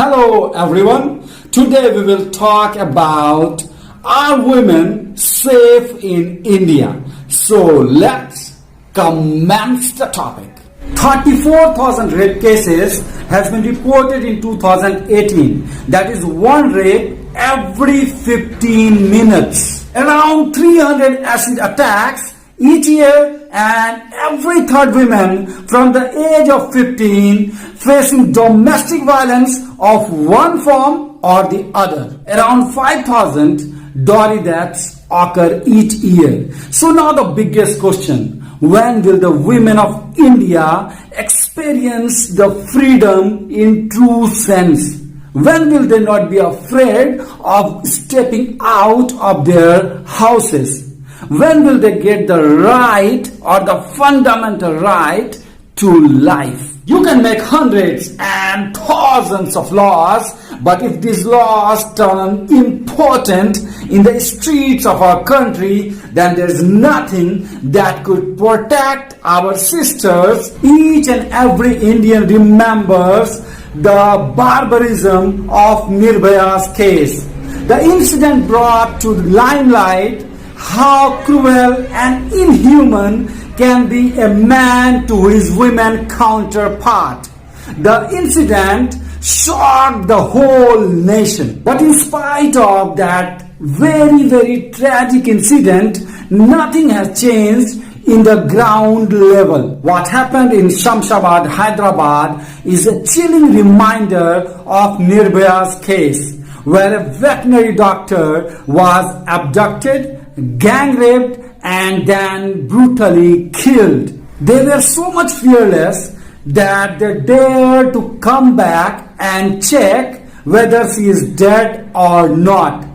Hello everyone. Today we will talk about, are women safe in India? So let's commence the topic. 34,000 rape cases has been reported in 2018. That is one rape every 15 minutes. Around 300 acid attacks each year, and every third woman from the age of 15 facing domestic violence of one form or the other. Around 5,000 dowry deaths occur each year. So now the biggest question, when will the women of India experience the freedom in true sense? When will they not be afraid of stepping out of their houses? When will they get the right or the fundamental right to life? You can make hundreds and thousands of laws, but if these laws turn important in the streets of our country, then there is nothing that could protect our sisters. Each and every Indian remembers the barbarism of Nirbhaya's case. The incident brought to the limelight how cruel and inhuman can be a man to his women counterpart. The incident shocked the whole nation. But in spite of that very tragic incident, nothing has changed in the ground level. What happened in Shamshabad, Hyderabad is a chilling reminder of Nirbhaya's case, where a veterinary doctor was abducted, gang raped, and then brutally killed. They were so much fearless that they dared to come back and check whether she is dead or not.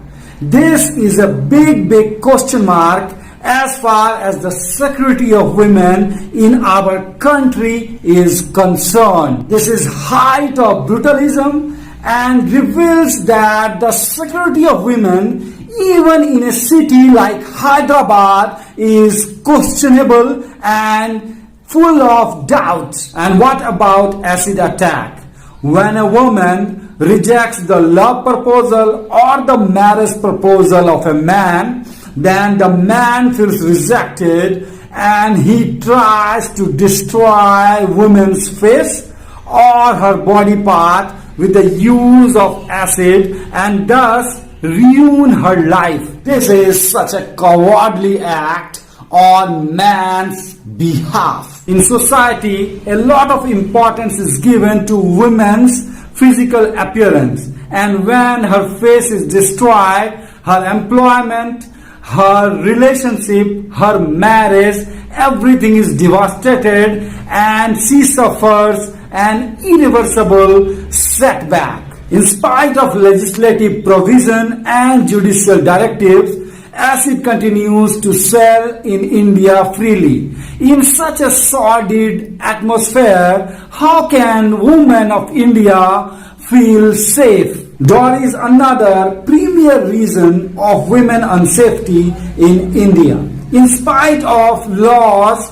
This is a big question mark as far as the security of women in our country is concerned. This is height of brutalism and reveals that the security of women even in a city like Hyderabad is questionable and full of doubts. And what about acid attack? When a woman rejects the love proposal or the marriage proposal of a man, then the man feels rejected and he tries to destroy woman's face or her body part with the use of acid and thus ruin her life. This is such a cowardly act on man's behalf. In society, a lot of importance is given to women's physical appearance, and when her face is destroyed, her employment, her relationship, her marriage, everything is devastated and she suffers an irreversible setback. In spite of legislative provision and judicial directives, acid continues to sell in India freely. In such a sordid atmosphere, how can women of India feel safe? Dowry is another premier reason of women unsafety in India. In spite of laws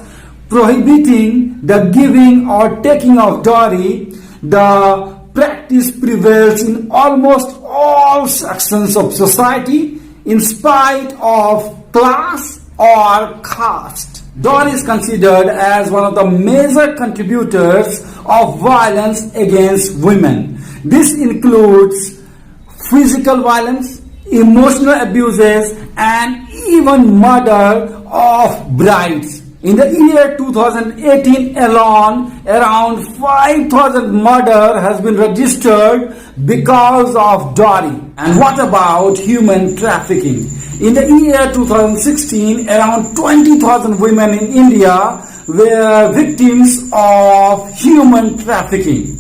prohibiting the giving or taking of dowry, the practice prevails in almost all sections of society in spite of class or caste. Dowry is considered as one of the major contributors of violence against women. This includes physical violence, emotional abuses, and even murder of brides. In the year 2018 alone, around 5,000 murder has been registered because of dowry. And what about human trafficking? In the year 2016, around 20,000 women in India were victims of human trafficking.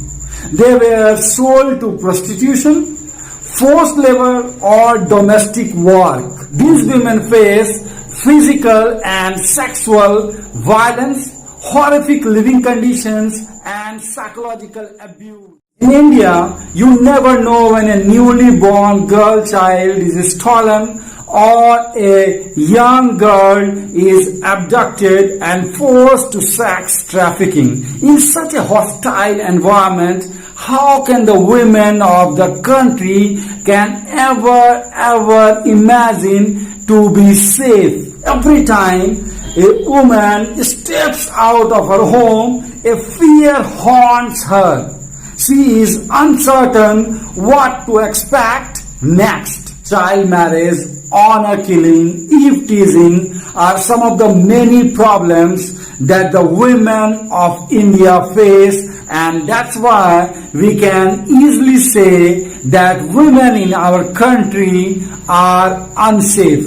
They were sold to prostitution, forced labor, or domestic work. These women face physical and sexual violence, horrific living conditions, and psychological abuse. In India, you never know when a newly born girl child is stolen or a young girl is abducted and forced to sex trafficking. In such a hostile environment, how can the women of the country can ever imagine to be safe? Every time a woman steps out of her home, a fear haunts her. She is uncertain what to expect next. Child marriage, honor killing, eve teasing are some of the many problems that the women of India face, and that's why we can easily say that women in our country are unsafe.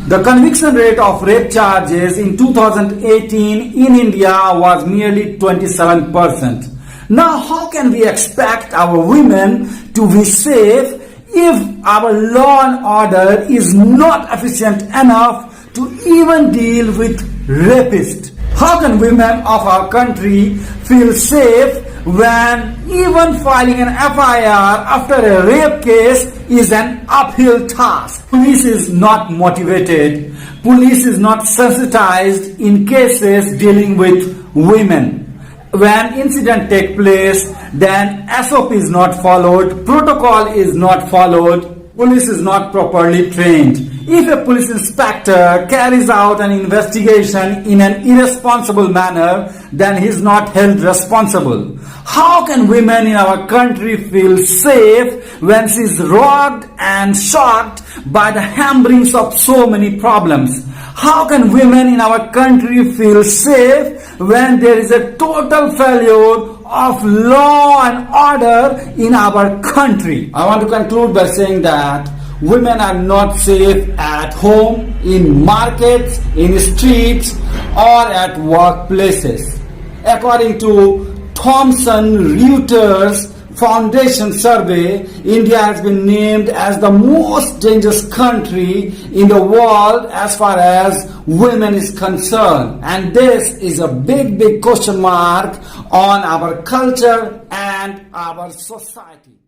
The conviction rate of rape charges in 2018 in India was nearly 27%. Now, how can we expect our women to be safe if our law and order is not efficient enough to even deal with rapists? How can women of our country feel safe when even filing an FIR after a rape case is an uphill task? Police is not motivated. Police is not sensitized in cases dealing with women. When incident take place, then SOP is not followed, protocol is not followed, police is not properly trained. If a police inspector carries out an investigation in an irresponsible manner, then he is not held responsible. How can women in our country feel safe when she is rocked and shocked by the hammerings of so many problems? How can women in our country feel safe when there is a total failure of law and order in our country? I want to conclude by saying that women are not safe at home, in markets, in streets, or at workplaces. According to Thomson Reuters Foundation survey, India has been named as the most dangerous country in the world as far as women is concerned. And this is a big question mark on our culture and our society.